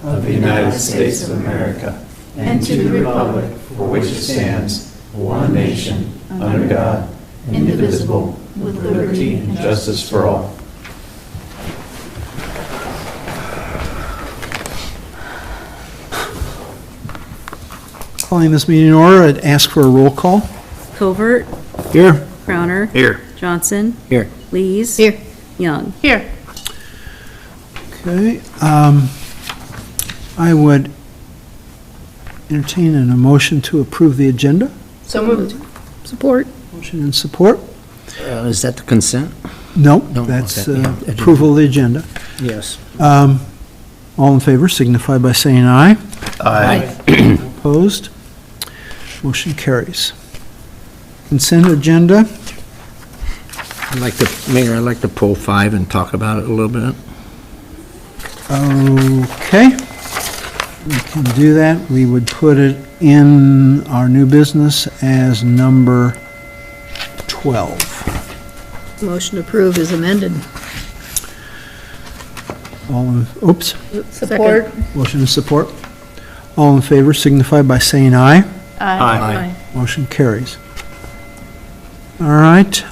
of the United States of America and to the republic for which it stands, one nation, under God, indivisible, with liberty and justice for all. Calling this meeting in order, I'd ask for a roll call. Covert. Here. Crowner. Here. Johnson. Here. Lees. Here. Young. Here. Okay. I would entertain a motion to approve the agenda. So moved. Support. Motion and support. Is that the consent? No, No, that's okay, yeah, approval of the agenda. Yes. All in favor signify by saying aye. Aye. Opposed? Motion carries. Consent agenda. Mayor, I'd like to pull 5 and talk about it a little bit. Okay. We can do that. We would put it in our new business as number 12. Motion approved is amended. Oops. Support. Motion and support. All in favor signify by saying aye. Aye. Motion carries. All right.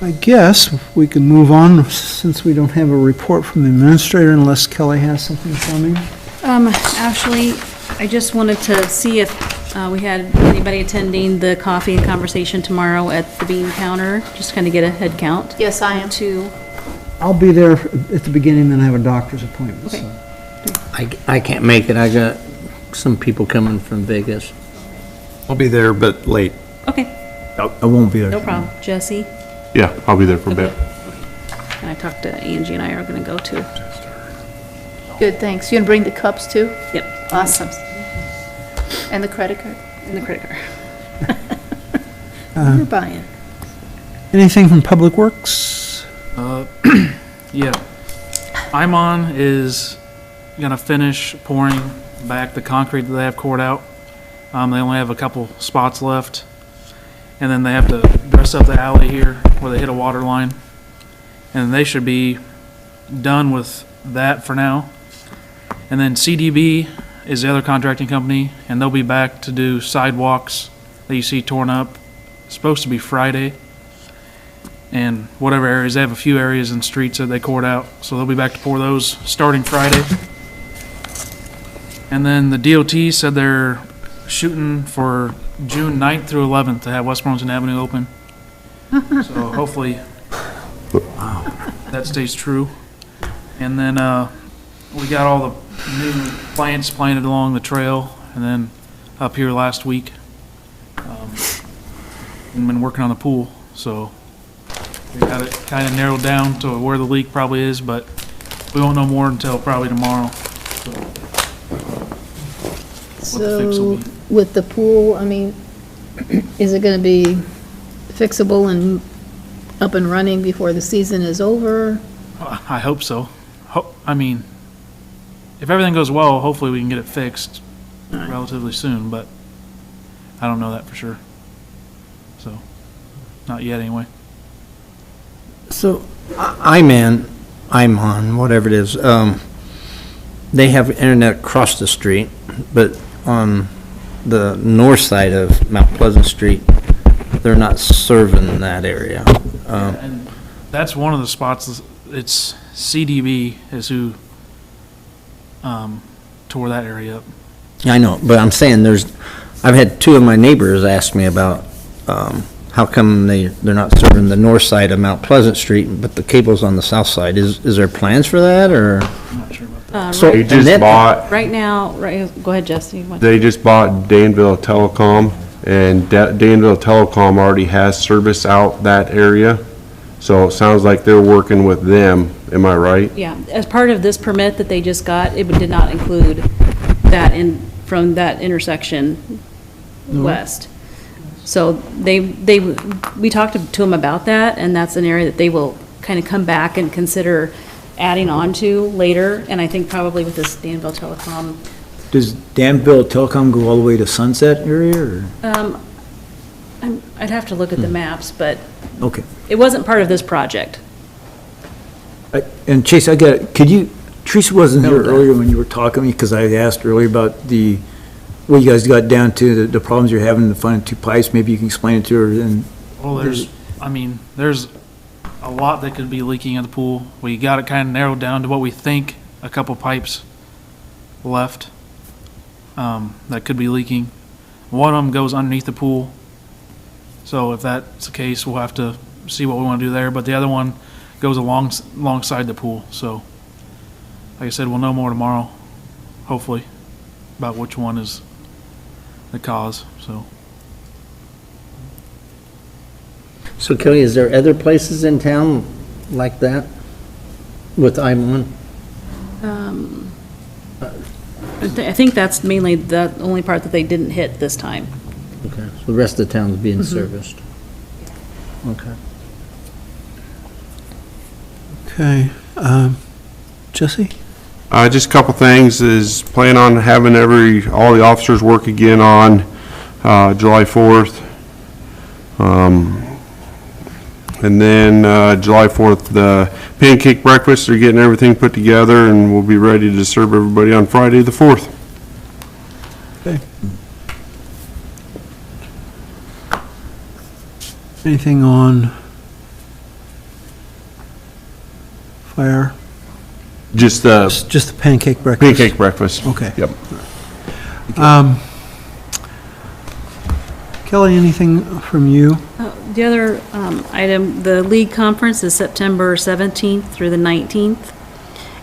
I guess we can move on since we don't have a report from the administrator unless Kelly has something for me. Ashley, I just wanted to see if we had anybody attending the coffee and conversation tomorrow at the bean counter, just kind of get a head count. Yes, I am. I'll be there at the beginning, then I have a doctor's appointment. Okay. So. I can't make it. I got some people coming from Vegas. I'll be there, but late. Okay, I won't be there. no problem. Jesse? Yeah, I'll be there for a bit. And I talked to Angie and I are gonna go too. Good, thanks. You gonna bring the cups too? Yep. Awesome. And the credit card? And the credit card. You're buying. Anything from Public Works? Yeah. Imon is gonna finish pouring back the concrete that they have poured out. They only have a couple spots left. And then they have to dress up the alley here where they hit a water line. And they should be done with that for now. And then CDB is the other contracting company, and they'll be back to do sidewalks that you see torn up. It's supposed to be Friday. And whatever areas, they have a few areas and streets that they cored out, so they'll be back to pour those starting Friday. And then the DOT said they're shooting for June 9th through 11th to have West Burlington Avenue open. So hopefully that stays true. And then we got all the new plants planted along the trail and then up here last week. And been working on the pool, so we got it kind of narrowed down to where the leak probably is, but we won't know more until probably tomorrow. What the fix will So, be. with the pool, I mean, is it gonna be fixable and up and running before the season is over? I hope so. I mean, if everything goes well, hopefully we can get it fixed relatively soon, but I don't know that for sure. So, not yet anyway. So, I'm on, whatever it is. They have internet across the street, but on the north side of Mount Pleasant Street, they're not serving that area. And that's one of the spots, it's CDB is who tore that area up. I know, but I'm saying I've had 2 of my neighbors ask me about how come they're not serving the north side of Mount Pleasant Street, but the cable's on the south side. Is there plans for that, or? I'm not sure about that. So- They and just that- bought, Right now, go ahead, Jesse. they just bought Danville Telecom, and Danville Telecom already has service out that area. So it sounds like they're working with them, am I right? Yeah, as part of this permit that they just got, it did not include that from that intersection west. So we talked to them about that, and that's an area that they will kind of come back and consider adding on to later, and I think probably with this Danville Telecom. Does Danville Telecom go all the way to Sunset area, or? I'd have to look at the maps, but Okay. it wasn't part of this project. And Chase, Teresa wasn't here earlier when you were talking to me, because I asked earlier about what you guys got down to, the problems you're having to find 2 pipes. Maybe you can explain it to her, and Well, there's a lot that could be leaking in the pool. We got it kind of narrowed down to what we think a couple pipes left that could be leaking. One of them goes underneath the pool. So if that's the case, we'll have to see what we want to do there. But the other one goes alongside the pool. So, like I said, we'll know more tomorrow, hopefully, about which one is the cause. So Kelly, is there other places in town like that with I-1? I think that's mainly the only part that they didn't hit this time. Okay, so the rest of the town's being serviced? Okay. Okay, Jesse? Just a couple things, is plan on having all the officers work again on July 4th. And then July 4th, the pancake breakfast, they're getting everything put together, and we'll be ready to serve everybody on Friday the 4th. Okay. Anything on fire? Just the Just the pancake breakfast? pancake breakfast. Okay. Yep. Kelly, anything from you? The other item, the league conference is September 17th through the 19th.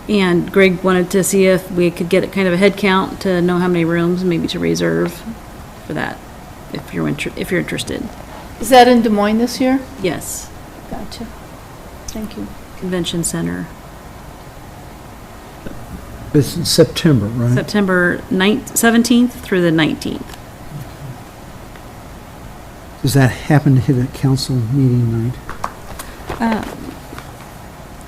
And Greg wanted to see if we could get kind of a head count to know how many rooms, maybe to reserve for that, if you're interested. Is that in Des Moines this year? Yes, Gotcha. Thank you. Convention Center. It's in September, right? September 17th through the 19th. Does that happen to hit a council meeting night?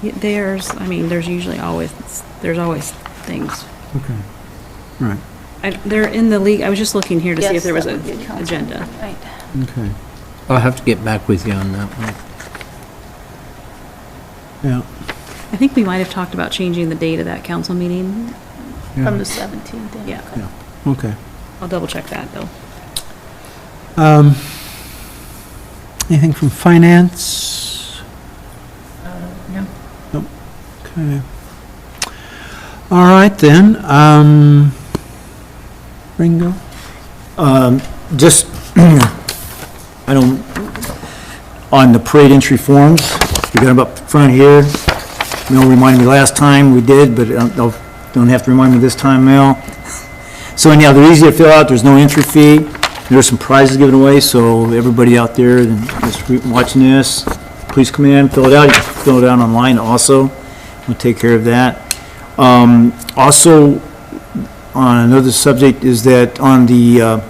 There's usually always things. Okay, right, They're in the league, I was just looking here to see if there was Yes, an that would be council. agenda. Right. okay, I'll have to get back with you on that one. yeah. I think we might have talked about changing the date of that council meeting. From the 17th. Yeah, Okay. I'll double check that though. Anything from finance? No. Nope. Okay. All right then, Ringo? just, on the parade entry forms, we got them up front here. Mel reminded me last time we did, but don't have to remind me this time, Mel. So anyhow, they're easy to fill out, there's no entry fee. There's some prizes given away, so everybody out there that's watching this, please come in, fill it out. You can fill it out online also. We'll take care of that. Also, on another subject is that on the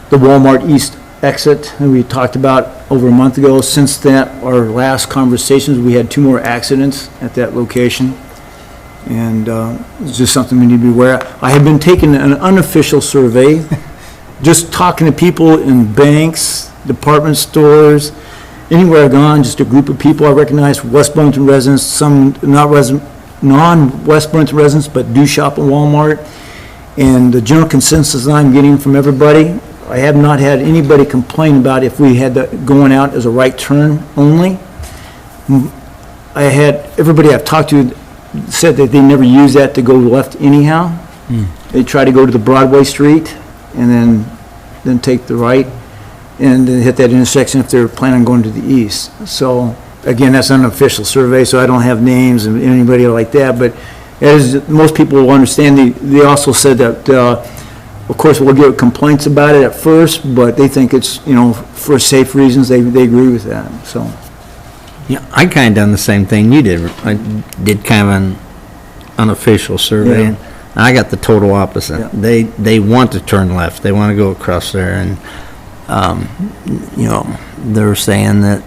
Walmart East exit that we talked about over a month ago, since that, our last conversations, we had 2 more accidents at that location. And it's just something we need to be aware of. I have been taking an unofficial survey, just talking to people in banks, department stores, anywhere I've gone, just a group of people I recognize, West Burlington residents, some non-West Burlington residents, but do shop at Walmart. And the general consensus I'm getting from everybody, I have not had anybody complain about if we had that going out as a right turn only. I had, everybody I've talked to said that they never use that to go left anyhow. They try to go to the Broadway Street and then take the right and then hit that intersection if they're planning on going to the east. So, again, that's an unofficial survey, so I don't have names of anybody like that, but as most people will understand, they also said that, of course, we'll get complaints about it at first, but they think it's, for safe reasons, they agree with that, so. Yeah, I kind of done the same thing you did. I did kind of an unofficial survey. Yeah. And I got the total opposite. Yeah. They want to turn left. They want to go across there, and they're saying that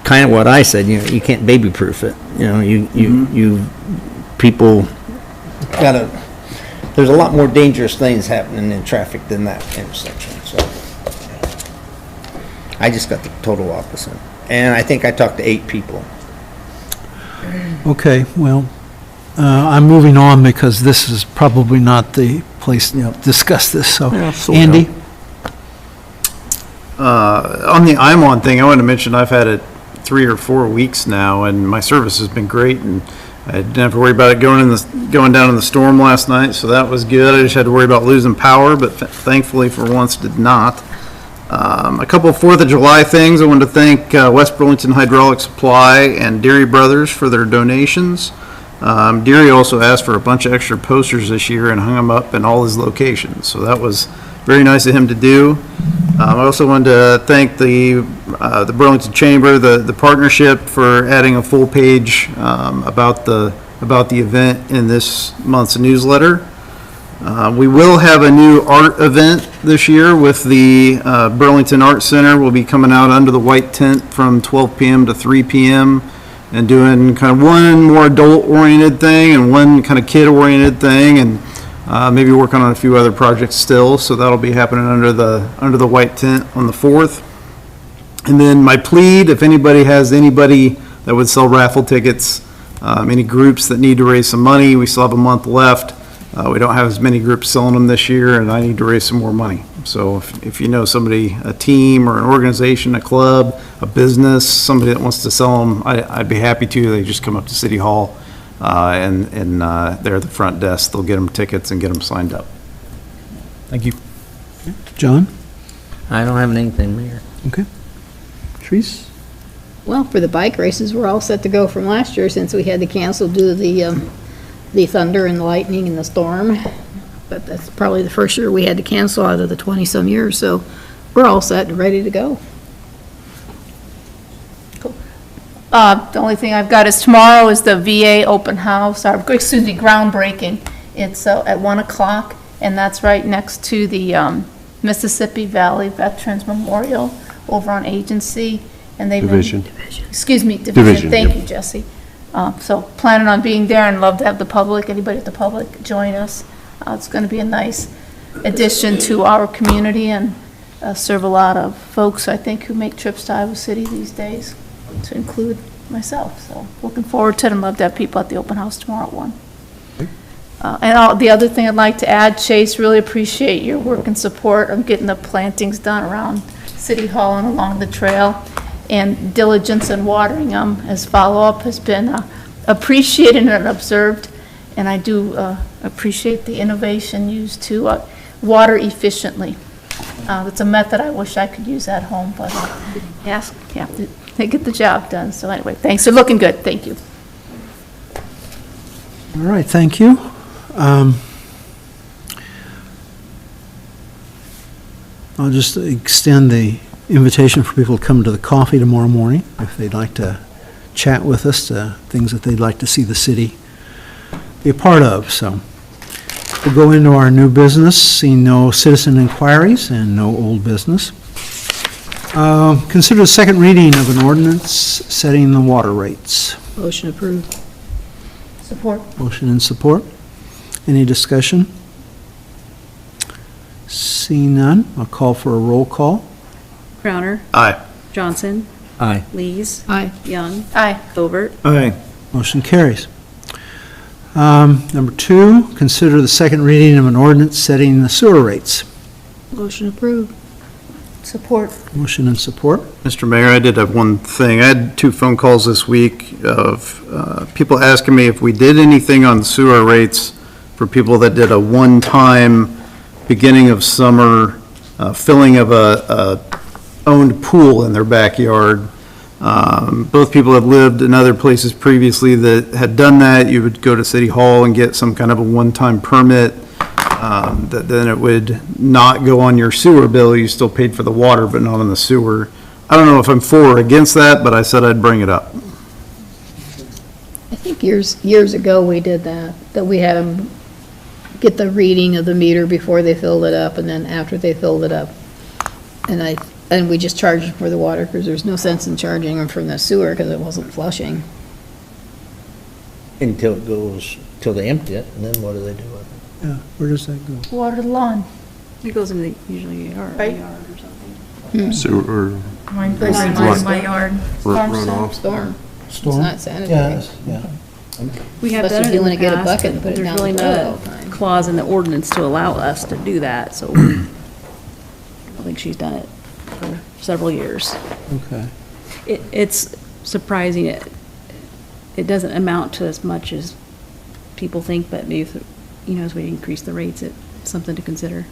kind of what I said. You can't baby-proof it. You people gotta. There's a lot more dangerous things happening in traffic than that intersection. So. I just got the total opposite. And I think I talked to 8 people Okay, well, I'm moving on because this is probably not the place to discuss this, so. Andy? On the I'm on thing, I want to mention I've had it 3 or 4 weeks now, and my service has been great, and I didn't have to worry about it going down in the storm last night, so that was good. I just had to worry about losing power, but thankfully for once did not. A couple of 4th of July things. I wanted to thank West Burlington Hydraulic Supply and Deary Brothers for their donations. Deary also asked for a bunch of extra posters this year and hung them up in all his locations, so that was very nice of him to do. I also wanted to thank the Burlington Chamber, the partnership, for adding a full page about the event in this month's newsletter. We will have a new art event this year with the Burlington Art Center. We'll be coming out under the white tent from 12 p.m. to 3 p.m. and doing kind of one more adult-oriented thing and one kind of kid-oriented thing, and maybe working on a few other projects still. So that'll be happening under the white tent on the 4th. And then my plead, if anybody has anybody that would sell raffle tickets, any groups that need to raise some money, we still have a month left. We don't have as many groups selling them this year, and I need to raise some more money. So if you know somebody, a team or an organization, a club, a business, somebody that wants to sell them, I'd be happy to. They just come up to City Hall, and they're at the front desk. They'll get them tickets and get them signed up. Thank you. John? I don't have anything, Mayor. Okay. Trees? Well, for the bike races, we're all set to go from last year since we had to cancel due to the thunder and the lightning and the storm. But that's probably the first year we had to cancel out of the 20-some years, so we're all set and ready to go. The only thing I've got is tomorrow is the VA open house, or excuse me, groundbreaking. It's at 1 o'clock, and that's right next to the Mississippi Valley Veterans Memorial over on Agency. And they've Division. Excuse me, Division, Thank yep. you, Jesse. So planning on being there and love to have the public, anybody at the public join us. It's going to be a nice addition to our community and serve a lot of folks, I think, who make trips to Iowa City these days, to include myself. So looking forward to it and love to have people at the open house tomorrow at 1. The other thing I'd like to add, Chase, really appreciate your work and support on getting the plantings done around City Hall and along the trail. And diligence in watering them as follow-up has been appreciated and observed. And I do appreciate the innovation used to water efficiently. It's a method I wish I could use at home, but they get the job done. So anyway, thanks. They're looking good. Thank you. All right, thank you. I'll just extend the invitation for people to come to the coffee tomorrow morning if they'd like to chat with us, things that they'd like to see the city be a part of. So we'll go into our new business, seeing no citizen inquiries and no old business. Consider the second reading of an ordinance setting the water rates. Motion approved. Support. Motion and support. Any discussion? Seeing none, I'll call for a roll call. Crowner. Aye. Johnson. Aye. Lees. Aye. Young. Aye. Covert. Aye. Motion carries. Number 2, consider the second reading of an ordinance setting the sewer rates. Motion approved. Support. Motion and support. Mr. Mayor, I did have one thing. I had 2 phone calls this week of people asking me if we did anything on sewer rates for people that did a one-time beginning of summer filling of a owned pool in their backyard. Both people have lived in other places previously that had done that. You would go to City Hall and get some kind of a one-time permit. That then it would not go on your sewer bill. You still paid for the water, but not on the sewer. I don't know if I'm for or against that, but I said I'd bring it up. I think years ago we did that we had them get the reading of the meter before they filled it up, and then after they filled it up. And we just charged them for the water, because there's no sense in charging them from the sewer, because it wasn't flushing. Until it goes, till they empty it, and then what do they do with it? Yeah, where does that go? Water the lawn. It goes in usually a yard Right. or something. Sewer, Mine goes in my yard. runoff. Storm. Storm? not sanitary. Yeah. We have Especially done if it you in wanna the get a past, bucket and put it there's down the really toilet not all the time. a clause in the ordinance to allow us to do that, so I don't think she's done it for several years. Okay. It's surprising, it doesn't amount to as much as people think, but maybe, as we increase the rates, it's something to consider.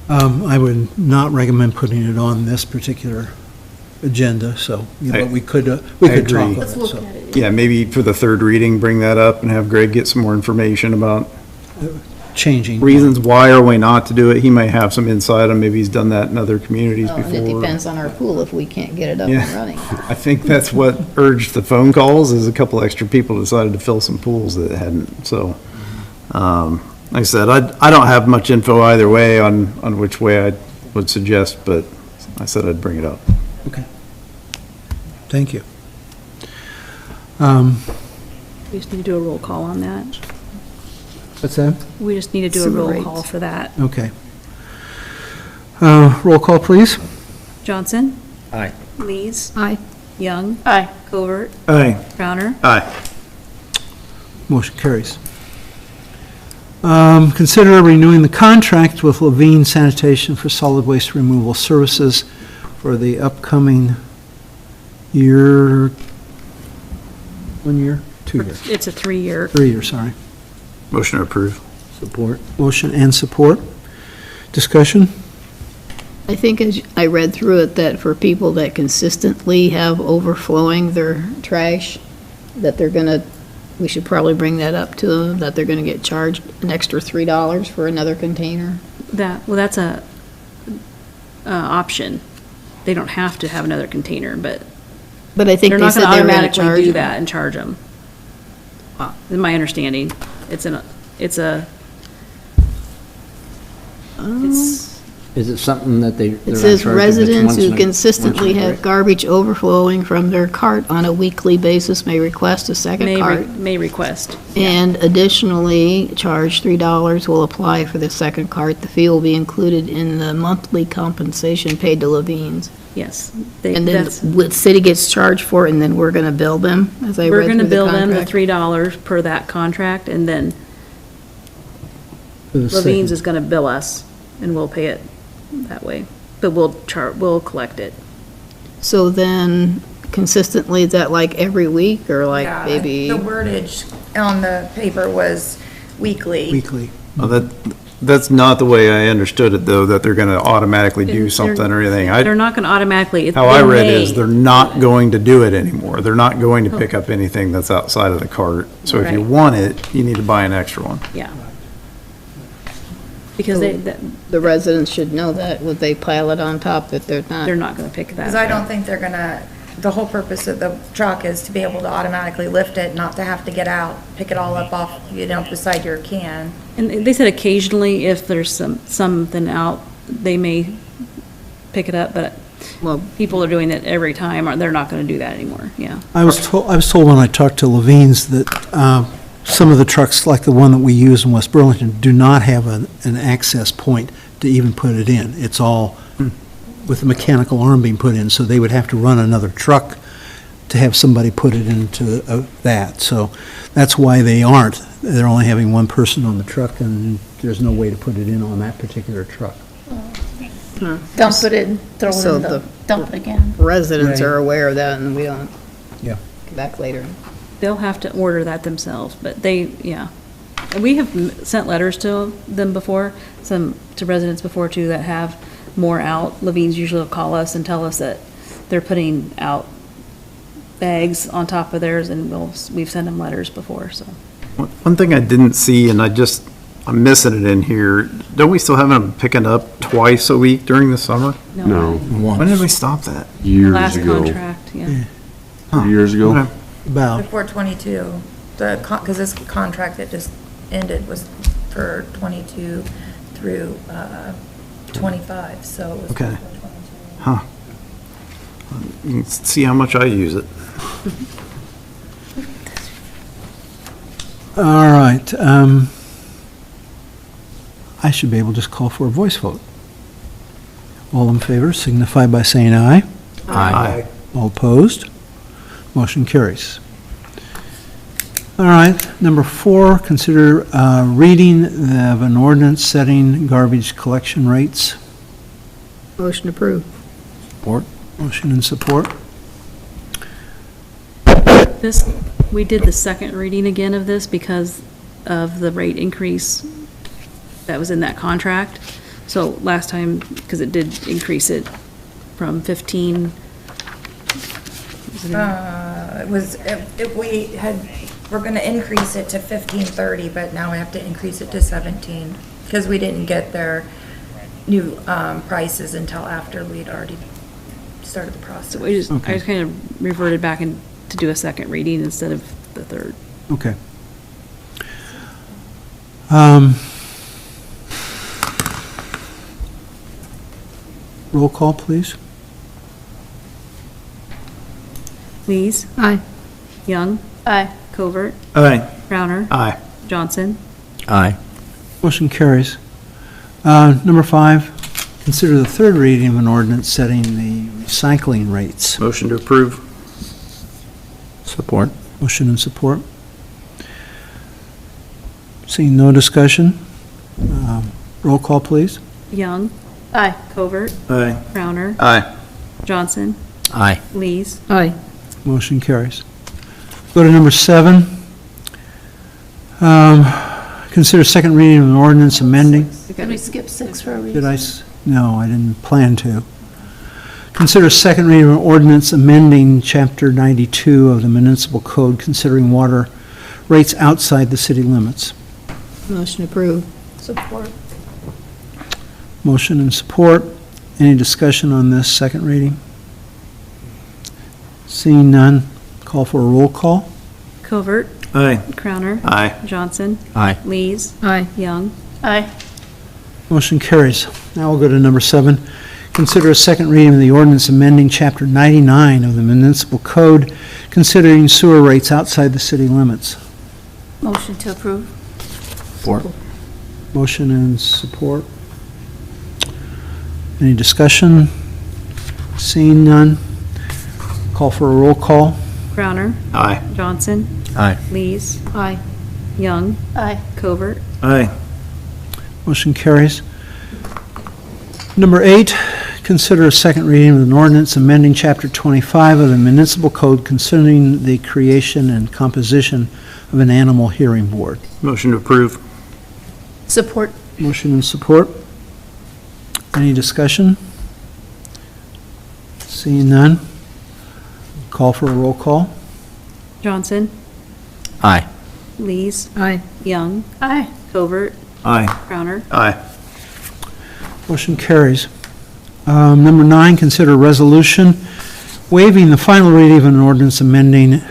I would not recommend putting it on this particular agenda, so, but we could talk agree. on Let's it, look so. at it. Yeah, maybe for the third reading, bring that up and have Greg get some more information about Changing. reasons why or why not to do it. He may have some insight on, maybe he's done that in other communities Oh, and before. it depends on our pool if we can't get it up and Yeah. running. I think that's what urged the phone calls, is a couple extra people decided to fill some pools that hadn't, so. Like I said, I don't have much info either way on which way I would suggest, but I said I'd bring it up. Okay. Thank you. We just need to do a roll call on that. What's that? We just need to do a Sewer roll rates. call for that. Okay. Roll call, please. Johnson? Aye. Lees? Aye. Young? Aye. Covert? Aye. Crowner? Aye. Motion carries. Consider renewing the contract with Levine Sanitation for solid waste removal services for the upcoming year, 1 year, 2 years, It's a 3-year. 3 years, sorry. Motion to approve. Support. Motion and support. Discussion? I think as I read through it, that for people that consistently have overflowing their trash, that we should probably bring that up to them, that they're gonna get charged an extra $3 for another container. That's a option. They don't have to have another container, but But I think they're they not said gonna they were gonna automatically charge do them. that and charge them. In my understanding, it's Is it something that they're It on says charge of residents once who in a- consistently once in a have garbage overflowing from their cart on a weekly basis may request a second cart. may request. And additionally, charge $3 will apply for the second cart. The fee will be included in the monthly compensation paid to Levine's. Yes. And then the city gets charged for it, and then we're gonna bill them, as I We're read gonna through the bill them the contract. $3 per that contract, and then For the Levine's second. is gonna bill us, and we'll pay it that way. But we'll collect it. So then, consistently, is that like every week, or like Yeah, maybe? The wordage on the paper was weekly. Weekly. Well, that's not the way I understood it, though, that they're gonna automatically do something or anything. They're not gonna automatically. How I they read may. is they're not going to do it anymore. They're not going to pick up anything that's outside of the cart. So if you Right. want it, you need to buy an extra one. Yeah. Because The residents should know that, would they pile it on top, that they're they're not gonna pick that. Because I don't think they're gonna, the whole purpose of the truck is to be able to automatically lift it, not to have to get out, pick it all up off, beside your can. And they said occasionally, if there's something out, they may pick it up, but Well, people are doing it every time, or they're not gonna do that anymore, yeah. I was told when I talked to Levine's that some of the trucks, like the one that we use in West Burlington, do not have an access point to even put it in. It's all with a mechanical arm being put in, so they would have to run another truck to have somebody put it into that. So that's why they aren't. They're only having one person on the truck, and there's no way to put it in on that particular truck. Dump it in, throw it So in the, the- dump it again. residents are aware of that, and we don't. Yeah. Come back later. They'll have to order that themselves, but yeah. And we have sent letters to them before, to residents before too, that have more out. Levine's usually will call us and tell us that they're putting out bags on top of theirs, and we've sent them letters before, so. One thing I didn't see, and I'm missing it in here, don't we still have them picking up twice a week during the summer? No, When did we stop that? years Last ago. contract, yeah. 3 years ago. Okay. About, Before 22, because this contract that just ended was for 22 through 25, so it was Okay. before 22. Huh. You can see how much I use it. all right. I should be able to just call for a voice vote. All in favor signify by saying aye. Aye. All opposed? Motion carries. All right, number 4, consider reading of an ordinance setting garbage collection rates. Motion approved. Support? Motion and support. This, we did the second reading again of this because of the rate increase that was in that contract. So last time, because it did increase it from 15. It was, if we had, we're gonna increase it to 15.30, but now we have to increase it to 17, because we didn't get their new, prices until after we'd already started the process. So we just, I Okay. just kind of reverted back and to do a second reading instead of the third. Okay. Roll call, please. Lees, Aye. Young, Aye. Covert, Aye. Crowner, Aye. Johnson. Aye. Motion carries. Number 5, consider the third reading of an ordinance setting the recycling rates. Motion to approve. Support? Motion and support. Seeing no discussion, roll call, please. Young, Aye. Covert, Aye. Crowner, Aye. Johnson, Aye. Lees. Aye. Motion carries. Go to number 7. Consider second reading of an ordinance amending. Did we skip 6 for a reason? Did I? No, I didn't plan to. Consider second reading of an ordinance amending Chapter 92 of the Municipal Code considering water rates outside the city limits. Motion approved. Support. Motion and support. Any discussion on this second reading? Seeing none, call for a roll call. Covert, Aye. Crowner, Aye. Johnson, Aye. Lees, Aye. Young. Aye. Motion carries. Now we'll go to number 7. Consider a second reading of the ordinance amending Chapter 99 of the Municipal Code considering sewer rates outside the city limits. Motion to approve. Support? Motion and support. Any discussion? Seeing none, call for a roll call. Crowner, Aye. Johnson, Aye. Lees, Aye. Young, Aye. Covert. Aye. Motion carries. Number 8, consider a second reading of an ordinance amending Chapter 25 of the Municipal Code concerning the creation and composition of an animal hearing board. Motion to approve. Support. Motion and support. Any discussion? Seeing none, call for a roll call. Johnson, Aye. Lees, Aye. Young, Aye. Covert, Aye. Crowner. Aye. Motion carries. Number 9, consider resolution waiving the final reading of an ordinance amending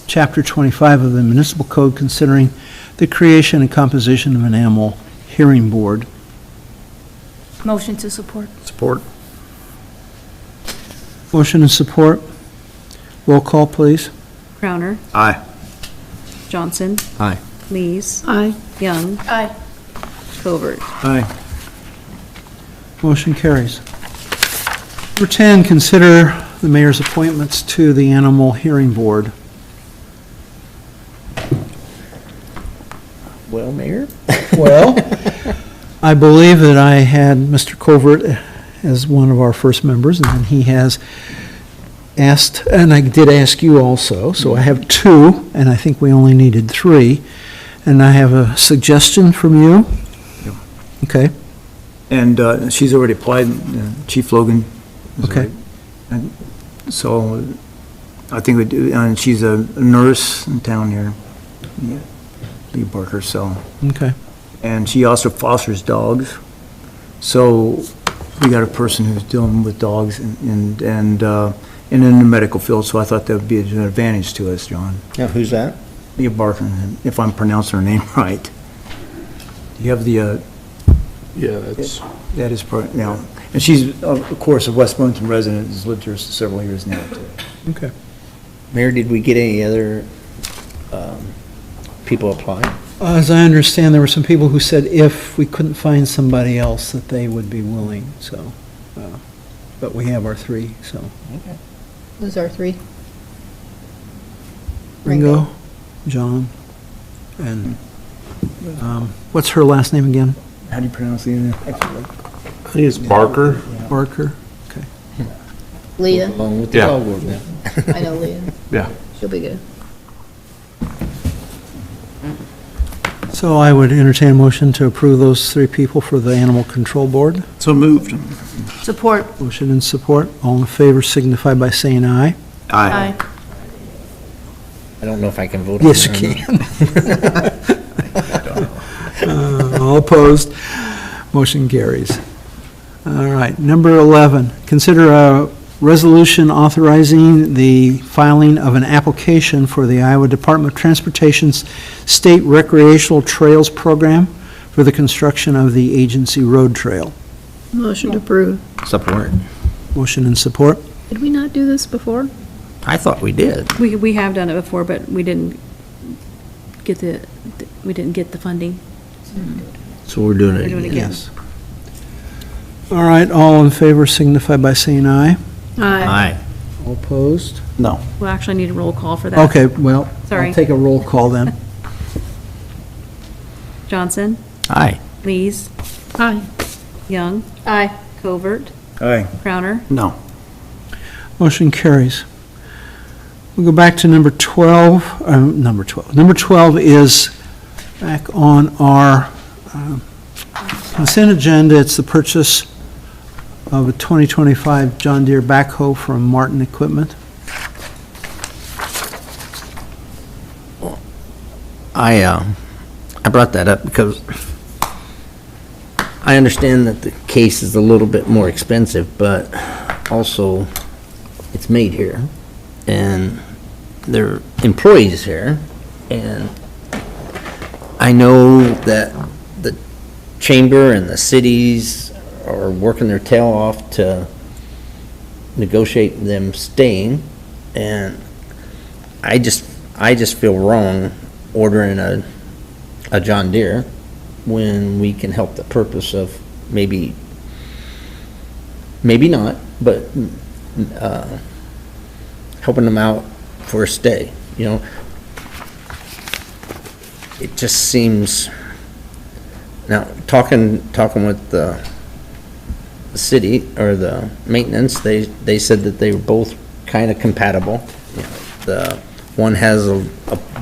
Chapter 25 of the Municipal Code considering the creation and composition of an animal hearing board. Motion to support. Support. Motion and support. Roll call, please. Crowner, Aye. Johnson, Aye. Lees, Aye. Young, Aye. Covert. Aye. Motion carries. Number 10, consider the mayor's appointments to the Animal Hearing Board. Well, Mayor? Well, I believe that I had Mr. Covert as one of our first members, and then he has asked, and I did ask you also, so I have 2, and I think we only needed 3. And I have a suggestion from you. Yep. Okay, And she's already applied, Chief Logan. is Okay. already- and So I think we do, and she's a nurse in town here, yeah, Lee Barker, so. okay. And she also fosters dogs. So we got a person who's dealing with dogs and in the medical field, so I thought that would be an advantage to us, John. Yeah, who's that? Leah Barker, if I'm pronouncing her name right. Do you have the, Yeah, that's, that is, now, and she's, of course, a West Burlington resident, has lived here several years now, too. Okay. Mayor, did we get any other people apply? As I understand, there were some people who said if we couldn't find somebody else, that they would be willing, so, but we have our 3, so. Those are three. Ringo, John, and, what's her last name again? How do you pronounce the name? It's Barker? Barker? Okay. Leah, Along with the Yeah. dog warden. I know Leah. Yeah. She'll be good. So I would entertain a motion to approve those three people for the Animal Control Board. So moved. Support. Motion and support. All in favor signify by saying aye. Aye. I don't know if I can vote on Yes, you that or not. can. All opposed. Motion carries. All right, number 11, consider a resolution authorizing the filing of an application for the Iowa Department of Transportation's State Recreational Trails Program for the construction of the agency road trail. Motion to approve. Support. Motion and support. Did we not do this before? I thought we did. We have done it before, but we didn't get the funding. So we're doing We're it doing it again. again. Yes. All right, all in favor signify by saying aye. Aye. All opposed? No. We'll actually need a roll call for that. Okay, well, Sorry. I'll take a roll call then. Johnson, Aye. Lees, Aye. Young, Aye. Covert, Aye. Crowner. No. Motion carries. We'll go back to number 12, number 12. Number 12 is back on our consent agenda. It's the purchase of a 2025 John Deere backhoe from Martin Equipment. I brought that up because I understand that the case is a little bit more expensive, but also it's made here and there are employees here. And I know that the chamber and the cities are working their tail off to negotiate them staying. And I just feel wrong ordering a John Deere when we can help the purpose of maybe not, but helping them out for a stay, you know. It just seems, now, talking with the city or the maintenance, they said that they were both kind of compatible. You know, the one has a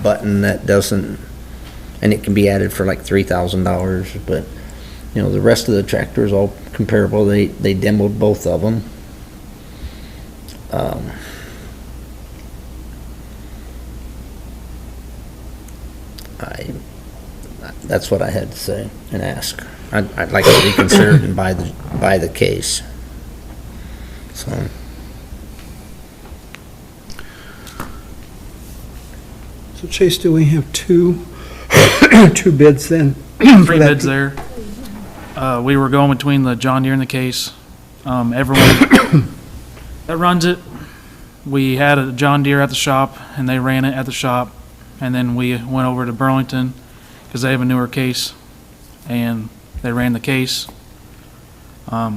button that doesn't, and it can be added for like $3,000, but, you know, the rest of the tractor is all comparable. They demoed both of them. That's what I had to say and ask. I'd like to reconsider it and buy the case. So. So Chase, do we have two bids then? Three bids there. We were going between the John Deere and the case. Everyone that runs it, we had a John Deere at the shop, and they ran it at the shop. And then we went over to Burlington, because they have a newer case, and they ran the case. They're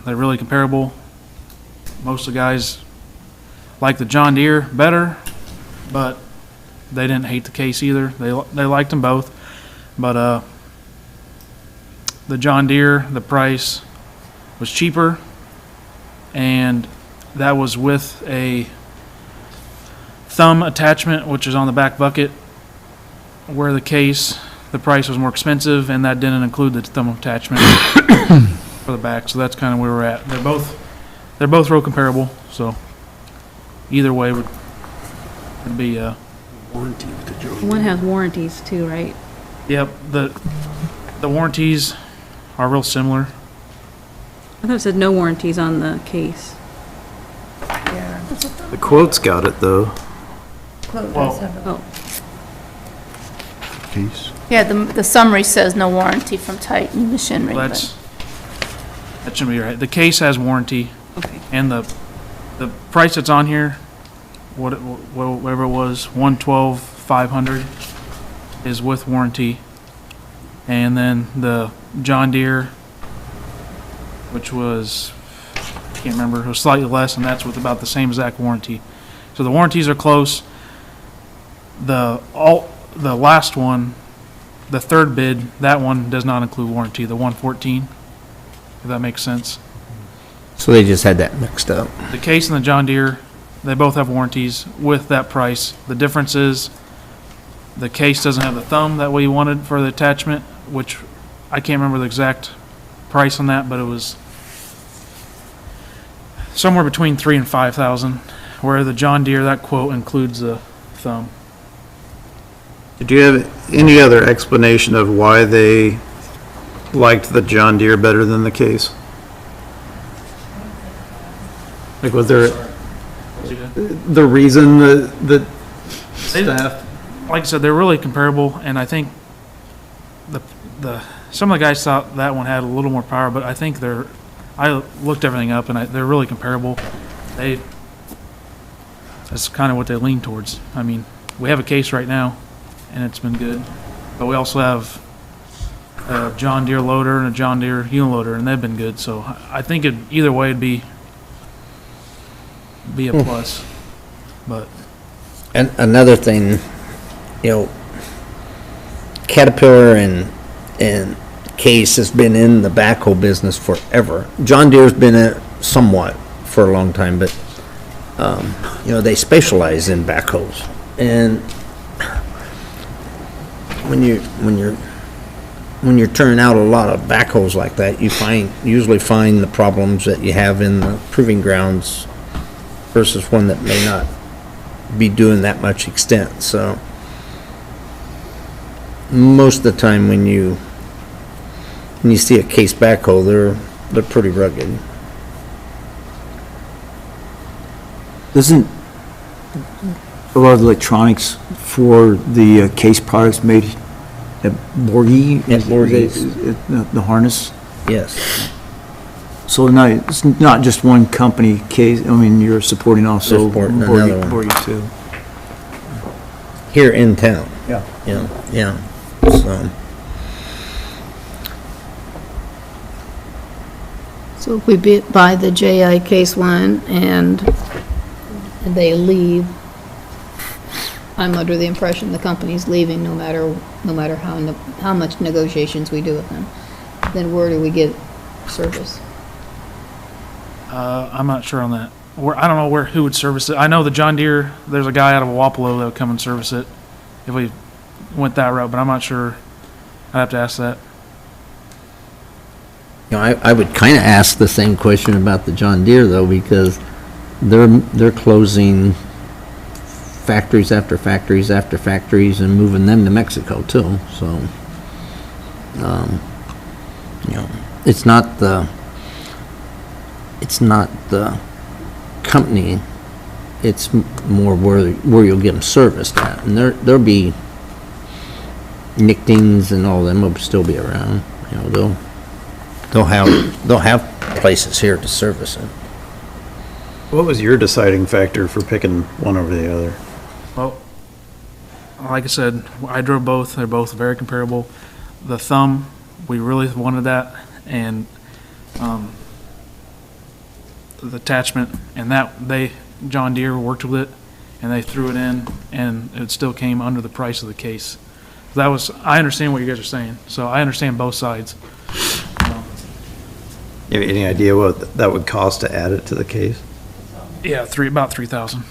really comparable. Most of the guys like the John Deere better, but they didn't hate the case either. They liked them both. But the John Deere, the price was cheaper, and that was with a thumb attachment, which is on the back bucket, where the case, the price was more expensive, and that didn't include the thumb attachment for the back. So that's kind of where we're at. They're both real comparable, so either way would be One has warranties too, right? Yep, the warranties are real similar. I thought it said no warranties on the case. Yeah. The quote's got it, though. Quote Well- does have it. Oh, Case. Yeah, the summary says no warranty from Titan Machinery. Well, that should be right. The case has warranty, okay. and the price that's on here, whatever it was, $112,500 is with warranty. And then the John Deere, which was can't remember, it was slightly less, and that's with about the same exact warranty. So the warranties are close. The last one, the third bid, that one does not include warranty, the 114, if that makes sense. So they just had that mixed up. The Case and the John Deere, they both have warranties with that price. The difference is the Case doesn't have the thumb that we wanted for the attachment, which I can't remember the exact price on that, but it was somewhere between 3,000 and 5,000, where the John Deere, that quote includes the thumb. Did you have any other explanation of why they liked the John Deere better than the Case? Like, was there the reason that staff? Like I said, they're really comparable, and I think some of the guys thought that one had a little more power, but I think I looked everything up, and they're really comparable. That's kind of what they lean towards. I mean, we have a Case right now, and it's been good, but we also have a John Deere loader and a John Deere uniloader, and they've been good. So I think either way it'd be a plus. But And another thing, Caterpillar and Case has been in the backhoe business forever. John Deere's been in it somewhat for a long time, but they specialize in backhoes. And when you're turning out a lot of backhoes like that, you usually find the problems that you have in the proving grounds versus one that may not be doing that much extent. So most of the time when you see a Case backhoe, they're pretty rugged. Isn't a lot of the electronics for the Case products made at Borgie? At Borgie's. The harness? Yes. So it's not just one company, Case, I mean, you're supporting also They're supporting another one. Borgie too. Here in town. Yeah. Yeah. So. So if we buy the JI Case one and they leave, I'm under the impression the company's leaving no matter how much negotiations we do with them. Then where do we get service? I'm not sure on that. I don't know who would service it. I know the John Deere, there's a guy out of Wapello that would come and service it if we went that route, but I'm not sure. I'd have to ask that. I would kind of ask the same question about the John Deere though, because they're closing factories after factories after factories and moving them to Mexico too. So, it's not the company. It's more where you'll get them serviced at, and there'll be Nichtings and all them will still be around. They'll have places here to service it. What was your deciding factor for picking one over the other? Well, like I said, I drove both. They're both very comparable. The thumb, we really wanted that, and the attachment, and that John Deere worked with it, and they threw it in, and it still came under the price of the Case. I understand what you guys are saying, so I understand both sides. You have any idea what that would cost to add it to the Case? Yeah, about 3,000.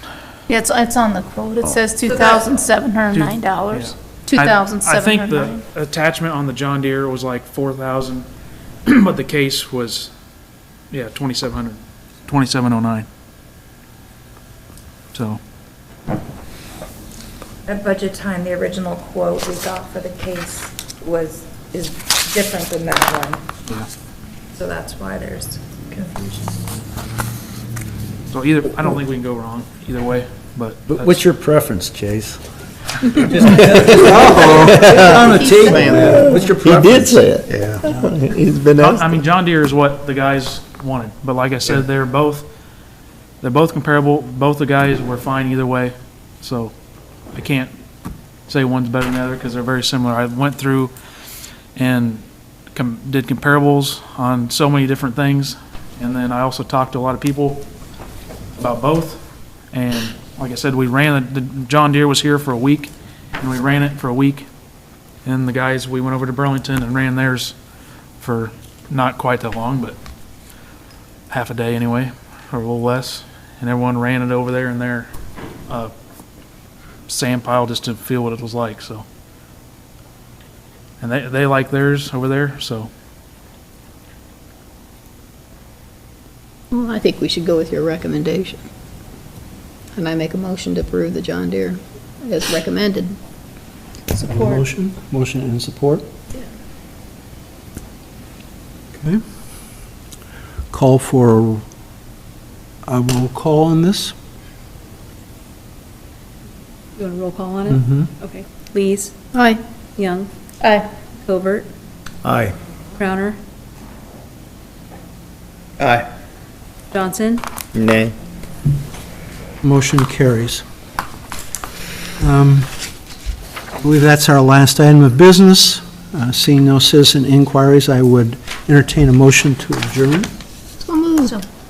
Yeah, it's on the quote. It says $2,709. I think the $2,709. attachment on the John Deere was like 4,000, but the Case was, 2,700, 2,709. So. At budget time, the original quote we got for the Case is different than that one. Yeah. So that's why there's confusion. So I don't think we can go wrong either way, but. What's your preference, Chase? On the table. What's your He preference? did say it. Yeah. He's been asked. I mean, John Deere is what the guys wanted, but like I said, they're both comparable. Both the guys were fine either way, so I can't say one's better than the other because they're very similar. I went through and did comparables on so many different things, And then I also talked to a lot of people about both. And like I said, we ran, the John Deere was here for a week, and we ran it for a week. And the guys, we went over to Burlington and ran theirs for not quite that long, but half a day anyway, or a little less. And everyone ran it over there in their sand pile just to feel what it was like, so. And they like theirs over there, so. Well, I think we should go with your recommendation. And I make a motion to approve the John Deere as recommended. Support. Motion and support? Okay. Call for a roll call on this? You want a roll call on it? Mm-hmm. Okay. Lees, Aye. Young, Aye. Covert, Aye. Crowner, Aye. Johnson, Nay. Motion carries. I believe that's our last item of business. Seeing no citizen inquiries, I would entertain a motion to adjourn. So moved.